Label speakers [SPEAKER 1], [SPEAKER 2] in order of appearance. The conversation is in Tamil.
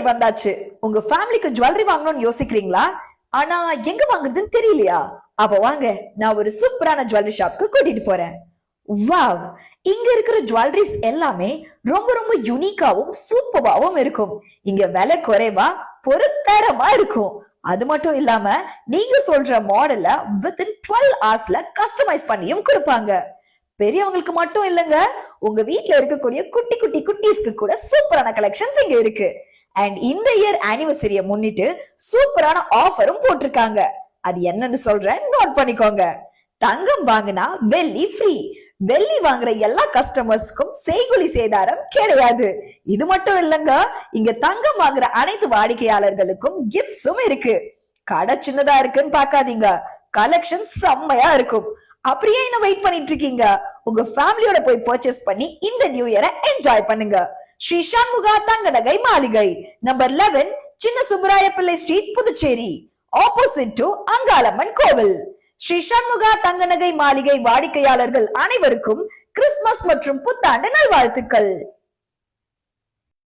[SPEAKER 1] இயர் வந்தாச்சு. உங்க ஃபேமிலிக்கு ஜுவல்லரி வாங்கணும்னு யோசிக்கிறீங்களா? ஆனா எங்க வாங்குறதுன்னு தெரியலையா? அப்ப வாங்க, நான் ஒரு சூப்பரான ஜுவல்லரி ஷாப்க்கு கூட்டிட்டு போறேன். வாவ், இங்க இருக்கிற ஜுவல்லரிஸ் எல்லாமே ரொம்ப ரொம்ப யூனிக்காவும் சூப்பராவும் இருக்கும். இங்க விலை குறைவா பொருத்தரமா இருக்கும். அது மட்டும் இல்லாம நீங்க சொல்ற மாடல்ல வித்தின் 12 ஹவர்ஸ்ல கஸ்டமைஸ் பண்ணியும் கொடுப்பாங்க. பெரியவங்களுக்கு மட்டும் இல்லங்க, உங்க வீட்ல இருக்கக்கூடிய குட்டி குட்டி குட்டீஸ்க்கு கூட சூப்பரான கலெக்ஷன்ஸ் இங்க இருக்கு. அண்ட் இந்த இயர் ஆனிவர்சரிய முன்னிட்டு சூப்பரான ஆஃபரும் போட்டிருக்காங்க. அது என்னன்னு சொல்றேன், நோட் பண்ணிக்கோங்க. தங்கம் வாங்கினா வெள்ளி ஃப்ரீ. வெள்ளி வாங்குற எல்லா கஸ்டமர்ஸ்க்கும் செய்கூலி சேதாரம் கிடையாது. இது மட்டும் இல்லங்க, இங்க தங்கம் வாங்குற அனைத்து வாடிக்கையாளர்களுக்கும் கிஃப்ட்ஸும் இருக்கு. கடை சின்னதா இருக்குன்னு பாக்காதீங்க, கலெக்ஷன் செம்மையா இருக்கும். அப்படியே என்ன வெயிட் பண்ணிட்டு இருக்கீங்க? உங்க ஃபேமிலியோட போய் பர்ச்சேஸ் பண்ணி இந்த நியூ இயரை என்ஜாய் பண்ணுங்க. ஸ்ரீ சண்முகா தங்க நகை மாளிகை, நம்பர் 11, சின்ன சுப்பராய பிள்ளை street, Puducherry, opposite to Angalamman கோவில். ஸ்ரீ சண்முகா தங்க நகை மாளிகை வாடிக்கையாளர்கள் அனைவருக்கும் கிறிஸ்துமஸ் மற்றும் புத்தாண்டு நல்வாழ்த்துக்கள்.